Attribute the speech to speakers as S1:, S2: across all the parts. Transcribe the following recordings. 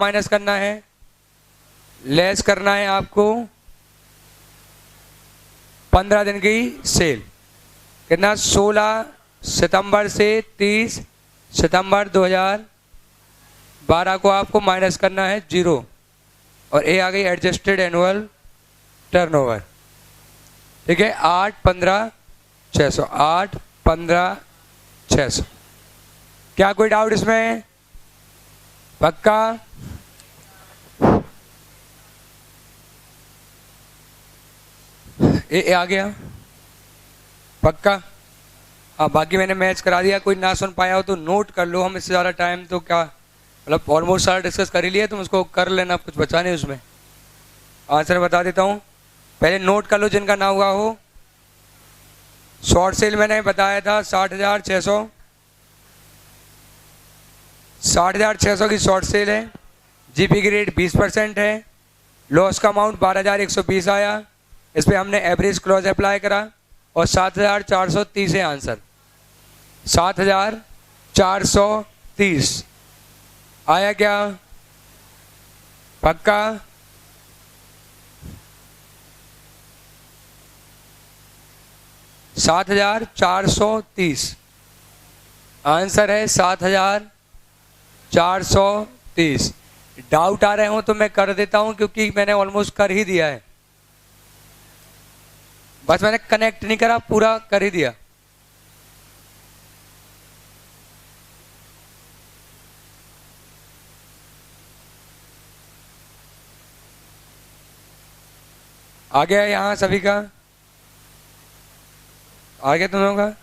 S1: Minus करना है, less करना है आपको 15 दिन की सेल। कितना? 16 सितंबर से 30 सितंबर 2012 को आपको माइनस करना है 0, और ये आ गई एडजस्टेड एनुअल टर्नओवर। ठीक है, 8/15/600, 8/15/600। क्या कोई डाउट इसमें? पक्का? ये आ गया पक्का? हाँ, बाकी मैंने मैच करा दिया। कोई ना सुन पाया हो तो नोट कर लो, हम इससे ज़्यादा टाइम तो क्या, मतलब ऑलमोस्ट सारा डिस्कस कर ही लिया, तुम उसको कर लेना, कुछ बचा नहीं उसमें। आंसर बता देता हूँ, पहले नोट कर लो जिनका ना हुआ हो। शॉर्ट सेल मैंने बताया था 60,600, 60,600 की शॉर्ट सेल है। जीपी की रेट 20% है। लॉस का अमाउंट 12,120 आया। इस पर हमने एवरेज क्लॉज अप्लाई करा और 7,430 है आंसर। 7,430 आया क्या? पक्का? $7,430 आंसर है, 7,430। डाउट आ रहे हो तो मैं कर देता हूं, क्योंकि मैंने ऑलमोस्ट कर ही दिया है, बस मैंने कनेक्ट नहीं करा, पूरा कर ही दिया। आ गया यहां सभी का? आ गया तुम लोगों का?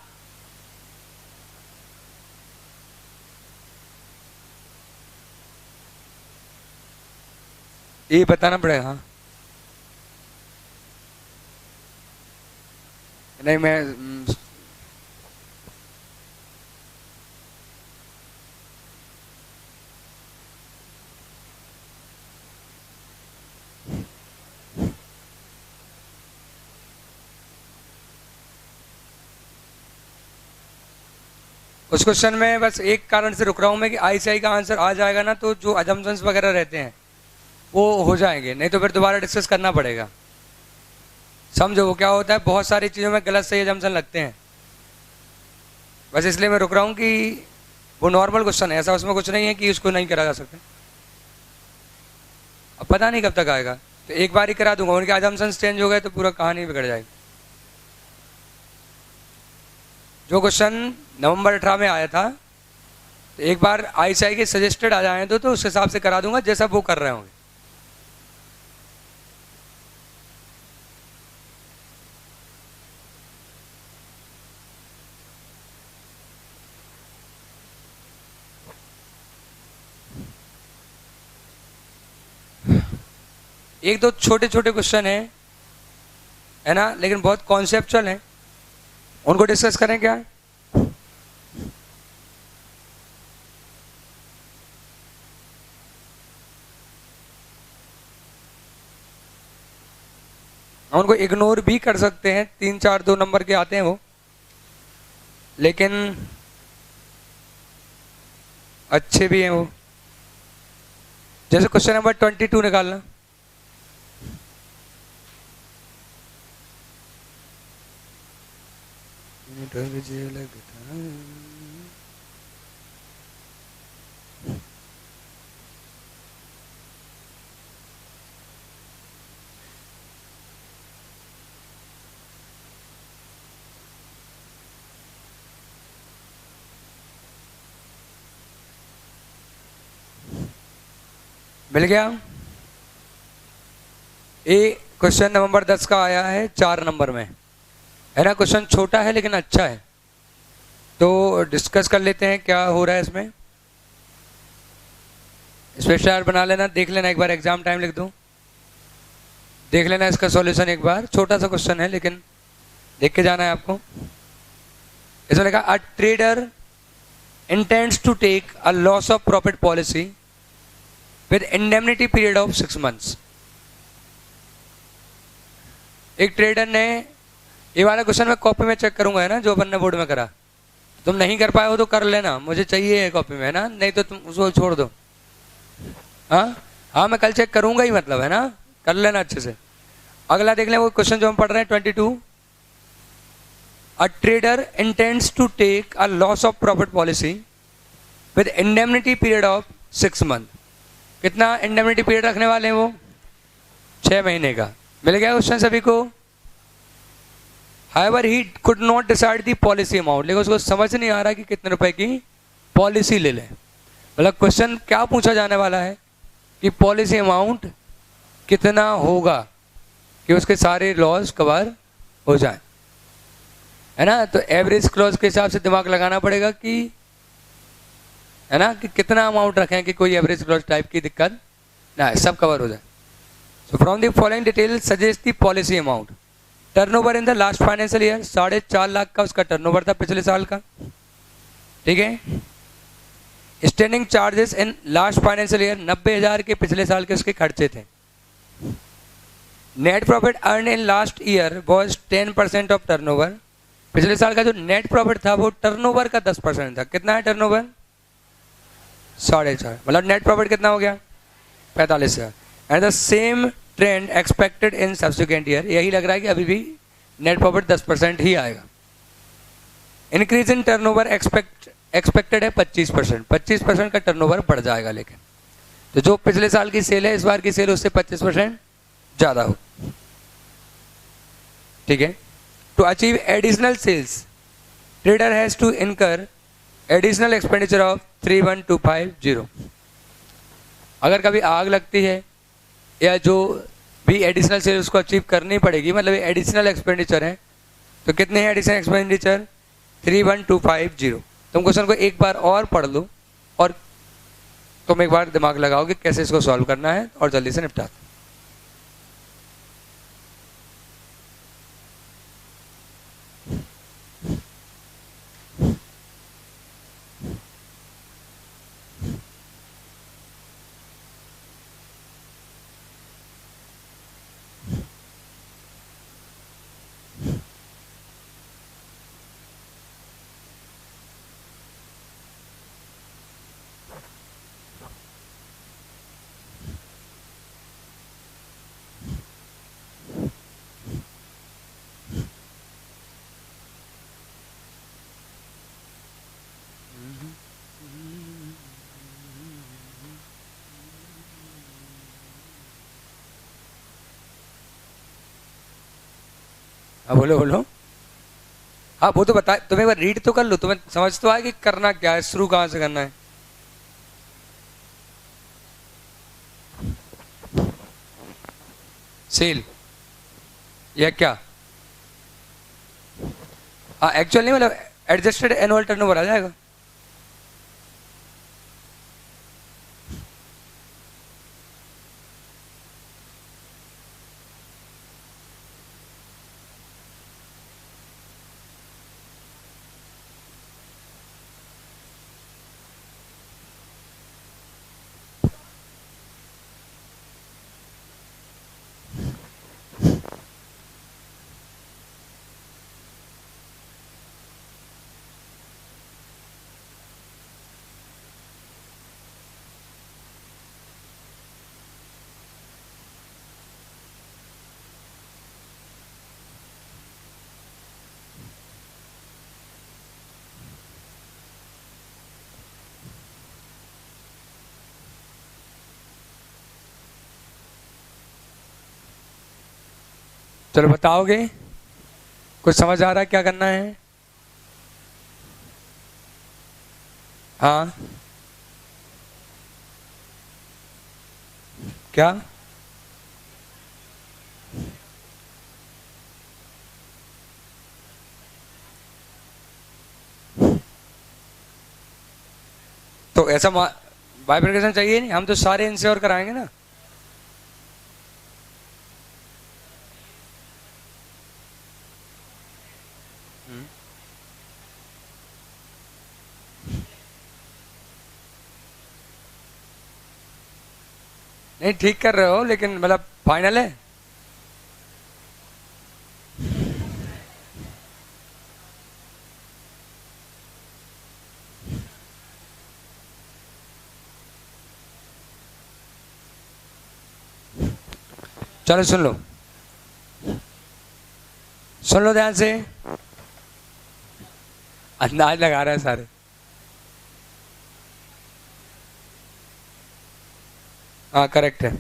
S1: ये बताना पड़ेगा। हाँ, नहीं मैं उस क्वेश्चन में बस एक कारण से रुक रहा हूं मैं कि आईसीआई का आंसर आ जाएगा ना, तो जो अजम्पशंस वगैरह रहते हैं वो हो जाएंगे, नहीं तो फिर दोबारा डिस्कस करना पड़ेगा। समझो वो क्या होता है, बहुत सारी चीज़ों में गलत सही अजम्पशन लगते हैं, बस इसलिए मैं रुक रहा हूँ कि वो नॉर्मल क्वेश्चन है, ऐसा उसमें कुछ नहीं है कि उसको नहीं करा जा सकता। अब पता नहीं कब तक आएगा, तो एक बार ही करा दूंगा। उनके अजम्पशंस चेंज हो गए तो पूरा कहानी बिगड़ जाएगी। जो क्वेश्चन नवंबर 18 में आया था, तो एक बार आईसीआई के सजेस्टेड आ जाए तो उस हिसाब से करा दूंगा जैसा वो कर रहे होंगे। एक दो छोटे छोटे क्वेश्चन है ना, लेकिन बहुत कॉन्सेप्चुअल हैं, उनको डिस्कस करें क्या? उनको इग्नोर भी कर सकते हैं, 3-4 2 नंबर के आते हैं वो, लेकिन अच्छे भी हैं वो। जैसे क्वेश्चन नंबर 22 निकालना। मिल गया? ये क्वेश्चन नंबर 10 का आया है 4 नंबर में, है ना। क्वेश्चन छोटा है लेकिन अच्छा है, तो डिस्कस कर लेते हैं क्या हो रहा है इसमें। स्पेशल बना लेना, देख लेना एक बार, एग्जाम टाइम लिख दूं, देख लेना इसका सॉल्यूशन एक बार। छोटा सा क्वेश्चन है लेकिन देख के जाना है आपको। इसमें लिखा a trader intends to take a loss of profit policy with indemnity period of 6 months। एक ट्रेडर ने, ये वाला क्वेश्चन मैं कॉपी में चेक करूंगा, है ना, जो अपन ने बोर्ड में करा। तुम नहीं कर पाए हो तो कर लेना, मुझे चाहिए कॉपी में, है ना, नहीं तो तुम उसको छोड़ दो। हाँ हाँ, मैं कल चेक करूंगा ही, मतलब है ना, कर लेना अच्छे से। अगला देख लें वो क्वेश्चन जो हम पढ़ रहे हैं 22। A trader intends to take a loss of profit policy with indemnity period of 6 month. कितना इंडेमनिटी पीरियड रखने वाले हैं वो? 6 महीने का। मिल गया क्वेश्चन सभी को? However he could not decide the policy amount, लेकिन उसको समझ नहीं आ रहा कि कितने रुपए की पॉलिसी ले लें। मतलब क्वेश्चन क्या पूछा जाने वाला है कि पॉलिसी अमाउंट कितना होगा कि उसके सारे लॉस कवर हो जाए, है ना। तो एवरेज क्लॉज के हिसाब से दिमाग लगाना पड़ेगा कि, है ना, कि कितना अमाउंट रखें कि कोई एवरेज क्लॉज टाइप की दिक्कत ना, सब कवर हो जाए। So from the following detail suggest the policy amount. Turnover in the last financial year, 4.5 lakh का उसका टर्नओवर था पिछले साल का, ठीक है। Standing charges in last financial year, 90,000 के पिछले साल के उसके खर्चे थे। Net profit earn in last year was 10% of turnover. पिछले साल का जो नेट प्रॉफिट था वो टर्नओवर का 10% था। कितना है टर्नओवर? 4.5। मतलब नेट प्रॉफिट कितना हो गया? 45,000। And the same trend expected in subsequent year, यही लग रहा है कि अभी भी नेट प्रॉफिट 10% ही आएगा। इंक्रीज इन टर्नओवर एक्सपेक्टेड है 25%। 25% का टर्नओवर बढ़ जाएगा, लेकिन तो जो पिछले साल की सेल है इस बार की सेल उससे 25% ज़्यादा हो, ठीक है। To achieve additional sales trader has to incur additional expenditure of 31,250। अगर कभी आग लगती है या जो भी एडिशनल सेल उसको अचीव करनी पड़ेगी, मतलब एडिशनल एक्सपेंडिचर है, तो कितने हैं एडिशनल एक्सपेंडिचर? 31,250। तुम क्वेश्चन को एक बार और पढ़ लो और तुम एक बार दिमाग लगाओ कि कैसे इसको सॉल्व करना है और जल्दी से निपटा दो। हाँ बोलो बोलो। हाँ वो तो बता, तुम्हें एक बार रीड तो कर लो, तुम्हें समझ तो आए कि करना क्या है, शुरू कहाँ से करना है। सेल या क्या? हाँ एक्चुअल नहीं, मतलब एडजस्टेड एनुअल टर्नओवर आ जाएगा। चलो बताओगे? कुछ समझ आ रहा है क्या करना है? हाँ क्या? तो ऐसा बाइफरकेशन चाहिए नहीं, हम तो सारे इंश्योर कराएंगे ना। नहीं ठीक कर रहे हो, लेकिन मतलब फाइनल है। चलो सुन लो ध्यान से, अंदाज लगा रहे हैं सारे। हाँ करेक्ट है।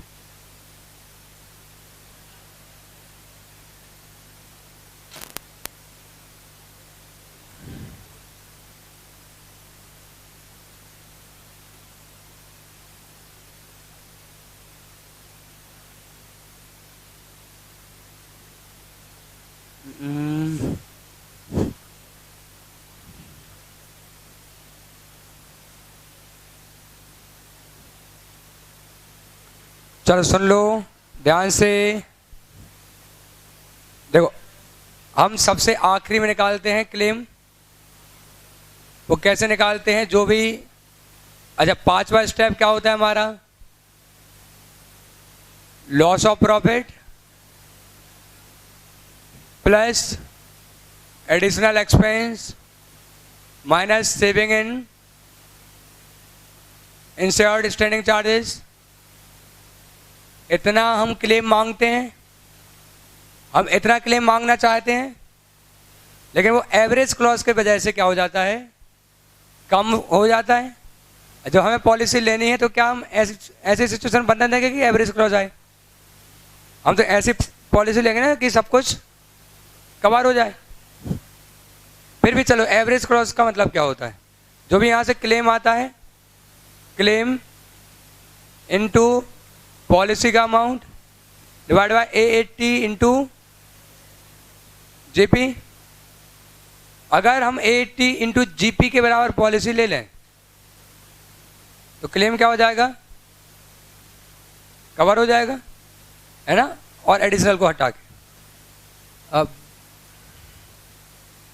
S1: हम्म, चलो सुन लो ध्यान से। देखो हम सबसे आखिरी में निकालते हैं क्लेम। वो कैसे निकालते हैं जो भी। अच्छा, पांचवा स्टेप क्या होता है हमारा? Loss of profit plus additional expense minus saving in insured standing charges. इतना हम क्लेम मांगते हैं, हम इतना क्लेम मांगना चाहते हैं, लेकिन वो एवरेज क्लॉज के वजह से क्या हो जाता है, कम हो जाता है। जब हमें पॉलिसी लेनी है तो क्या हम ऐसी सिचुएशन बनने देंगे कि एवरेज क्लॉज आए? हम तो ऐसी पॉलिसी लेंगे ना कि सब कुछ कवर हो जाए। फिर भी चलो, एवरेज क्लॉज का मतलब क्या होता है? जो भी यहाँ से क्लेम आता है, क्लेम इनटू पॉलिसी का amount divide by A80 into GP. अगर हम A80 इंटू जीपी के बराबर पॉलिसी ले लें तो क्लेम क्या हो जाएगा, कवर हो जाएगा, है ना। और एडिशनल को हटा के, अब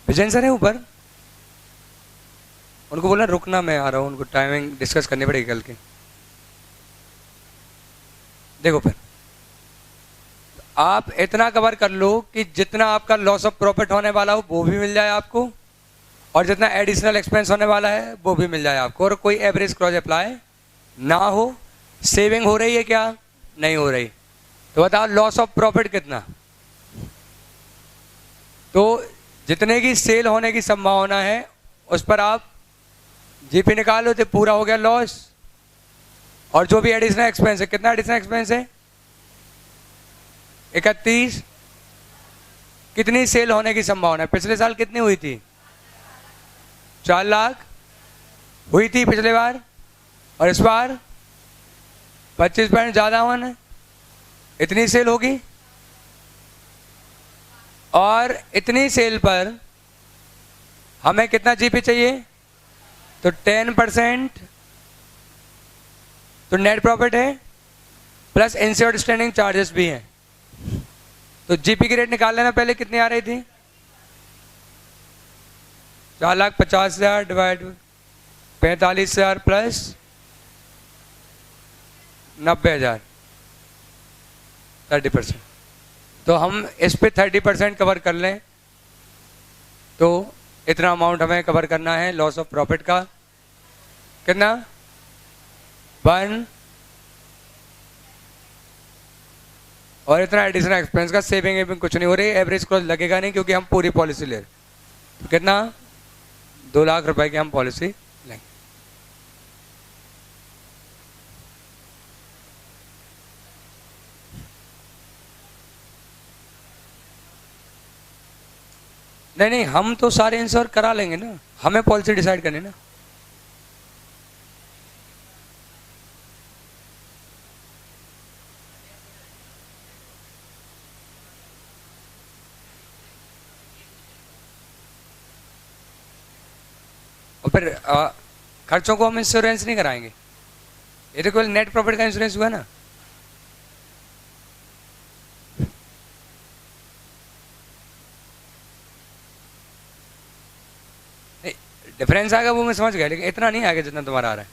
S1: विजय सर है ऊपर, उनको बोलना रुकना, मैं आ रहा हूँ, उनको टाइमिंग डिस्कस करनी पड़ेगी कल की। देखो फिर आप इतना कवर कर लो कि जितना आपका लॉस ऑफ प्रॉफिट होने वाला हो वो भी मिल जाए आपको, और जितना एडिशनल एक्सपेंस होने वाला है वो भी मिल जाए आपको, और कोई एवरेज क्लॉज अप्लाई ना हो। सेविंग हो रही है क्या? नहीं हो रही। तो बताओ लॉस ऑफ प्रॉफिट कितना? तो जितने की सेल होने की संभावना है उस पर आप जीपी निकालो तो पूरा हो गया लॉस। और जो भी एडिशनल एक्सपेंस है, कितना एडिशनल एक्सपेंस है? 31। कितनी सेल होने की संभावना है? पिछले साल कितनी हुई थी? 4 लाख हुई थी पिछले बार, और इस बार 25% ज़्यादा होना, इतनी सेल होगी। और इतनी सेल पर हमें कितना जीपी चाहिए? तो 10%, तो नेट प्रॉफिट है प्लस इंश्योर्ड स्टैंडिंग चार्जेस भी हैं। तो जीपी की रेट निकाल लेना पहले, कितनी आ रही थी? 4,50,000 डिवाइड 45,000 प्लस 90,000, 30%। तो हम इस पे 30% कवर कर लें तो इतना अमाउंट हमें कवर करना है लॉस ऑफ प्रॉफिट का। कितना? 1, और इतना एडिशनल एक्सपेंस का। सेविंग कुछ नहीं हो रही, एवरेज क्लॉज लगेगा नहीं क्योंकि हम पूरी पॉलिसी ले रहे। तो कितना? 2 लाख रुपए की हम पॉलिसी लेंगे। नहीं नहीं, हम तो सारे इंश्योर करा लेंगे ना, हमें पॉलिसी डिसाइड करनी ना। और फिर खर्चों को हम इंश्योरेंस नहीं कराएंगे, ये तो केवल नेट प्रॉफिट का इंश्योरेंस हुआ ना। डिफरेंस आएगा वो मैं समझ गया, लेकिन इतना नहीं आएगा जितना तुम्हारा आ रहा है।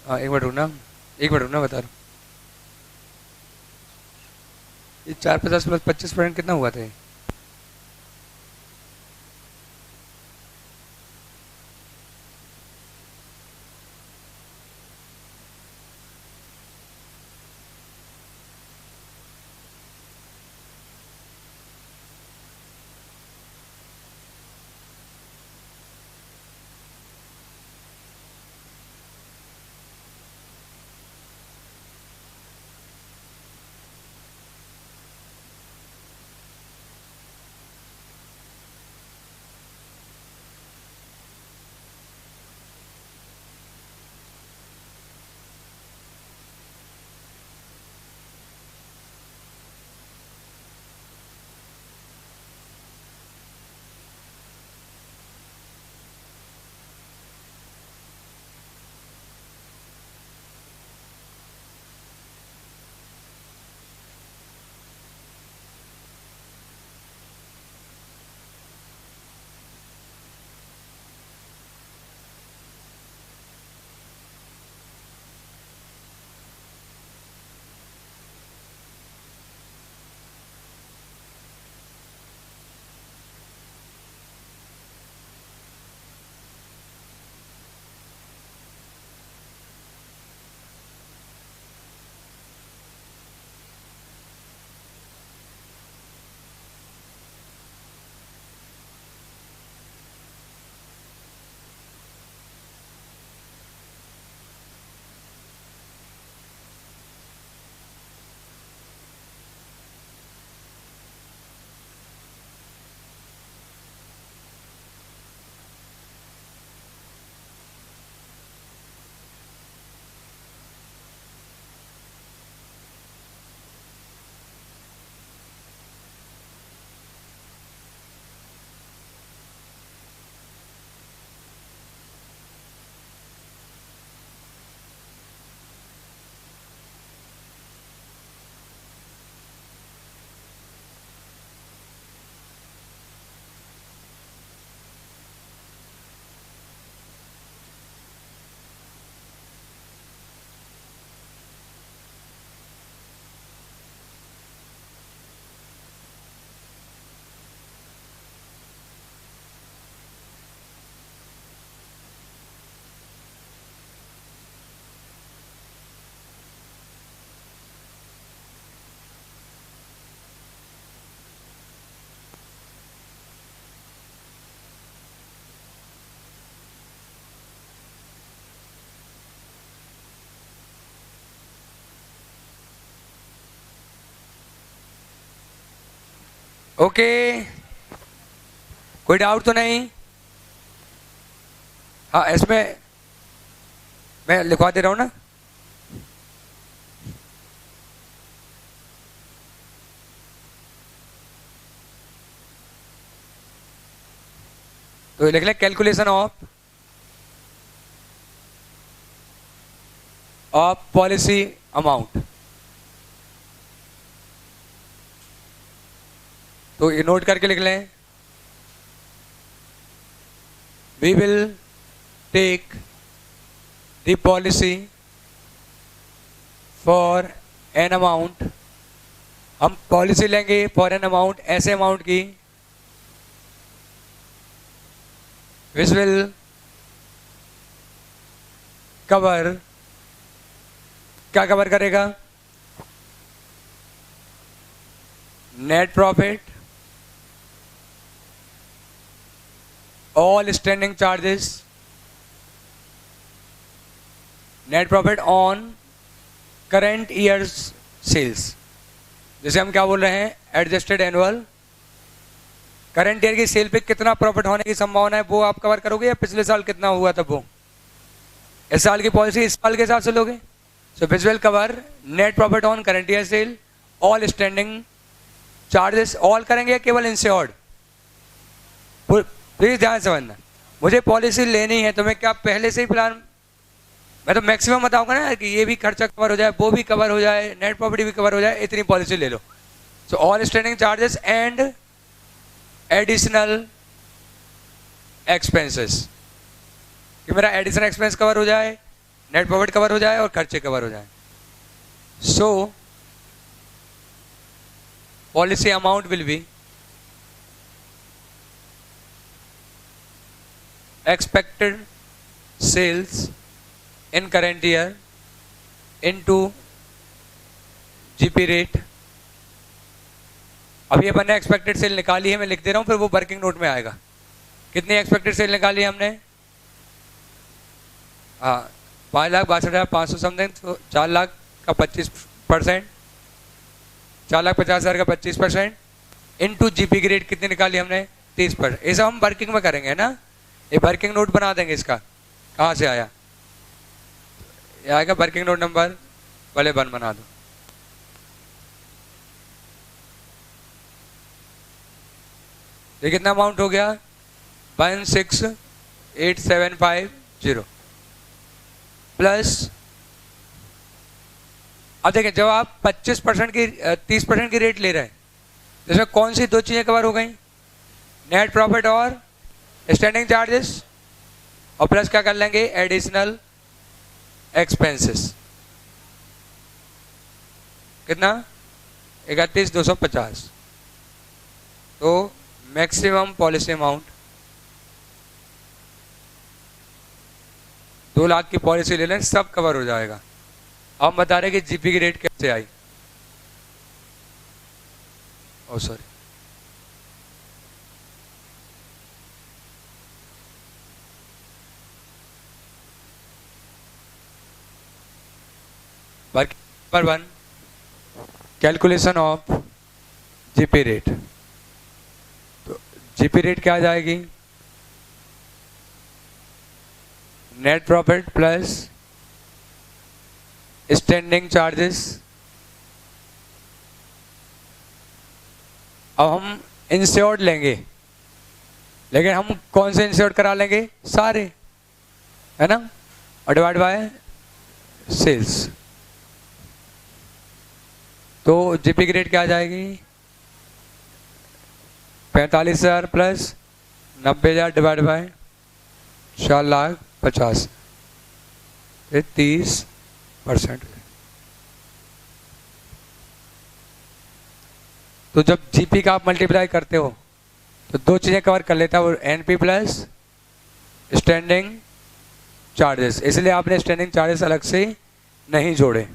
S1: हाँ एक मिनट रुकना, बता रहा हूँ। ये 450 प्लस 25% कितना हुआ था? ओके, कोई डाउट तो नहीं? हाँ, इसमें मैं लिखवा दे रहा हूँ ना। तो लिख लें कैलकुलेशन ऑफ पॉलिसी अमाउंट। तो ये नोट करके लिख लें, we will take the policy for an amount, हम पॉलिसी लेंगे फॉर एन अमाउंट, ऐसे अमाउंट की विच विल कवर, क्या कवर करेगा? Net profit, all standing charges, net profit on current year's sales. जैसे हम क्या बोल रहे हैं, एडजस्टेड एनुअल, करंट ईयर की सेल पे कितना प्रॉफिट होने की संभावना है वो आप कवर करोगे, या पिछले साल कितना हुआ था वो? इस साल की पॉलिसी इस साल के हिसाब से लोगे। So which will cover net profit on current year sale, all standing charges, all करेंगे या केवल इंश्योर्ड? प्लीज ध्यान से समझना, मुझे पॉलिसी लेनी है तो मैं क्या पहले से ही प्लान, मैं तो मैक्सिमम बताऊंगा ना कि ये भी खर्चा कवर हो जाए, वो भी कवर हो जाए, नेट प्रॉफिट भी कवर हो जाए, इतनी पॉलिसी ले लो। So all standing charges and additional expenses, कि मेरा एडिशनल एक्सपेंस कवर हो जाए, नेट प्रॉफिट कवर हो जाए और खर्चे कवर हो जाए। So policy amount will be expected sales in current year into GP rate। अभी अपन ने एक्सपेक्टेड सेल निकाली है, मैं लिख दे रहा हूँ, फिर वो वर्किंग नोट में आएगा। कितनी एक्सपेक्टेड सेल निकाली है हमने? हाँ, 5,62,500 समथिंग, तो 4 लाख का 25%, 4,50,000 का 25% इनटू जीपी की रेट कितनी निकाली हमने? 30%। ये सब हम वर्किंग में करेंगे, है ना? ये वर्किंग नोट बना देंगे। इसका कहाँ से आया? ये आएगा वर्किंग नोट नंबर वाले 1 बना दो। ये कितना अमाउंट हो गया? 16,8750 प्लस, अब देखिए जब आप 25% की 30% की रेट ले रहे हैं, इसमें कौन सी 2 चीजें कवर हो गई? नेट प्रॉफिट और स्टैंडिंग चार्जेस, और प्लस क्या कर लेंगे? Additional expenses. कितना? 31,250। तो मैक्सिमम पॉलिसी अमाउंट 2 लाख की पॉलिसी ले लें, सब कवर हो जाएगा। अब हम बता रहे कि जीपी की रेट कैसे आई। Oh sorry, number 1, calculation of GP rate. तो जीपी रेट क्या आ जाएगी? Net profit plus standing charges. अब हम इंश्योर्ड लेंगे, लेकिन हम कौन से इंश्योर्ड करा लेंगे? सारे, है ना? और डिवाइड बाय सेल्स। तो जीपी की रेट क्या आ जाएगी? 45,000 प्लस 90,000 डिवाइड बाय 4,50,000, 30%। तो जब जीपी का आप मल्टीप्लाई करते हो तो 2 चीजें कवर कर लेता है वो, एनपी प्लस स्टैंडिंग चार्जेस, इसलिए आपने स्टैंडिंग चार्जेस अलग से नहीं जोड़े।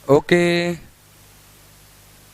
S1: ओके।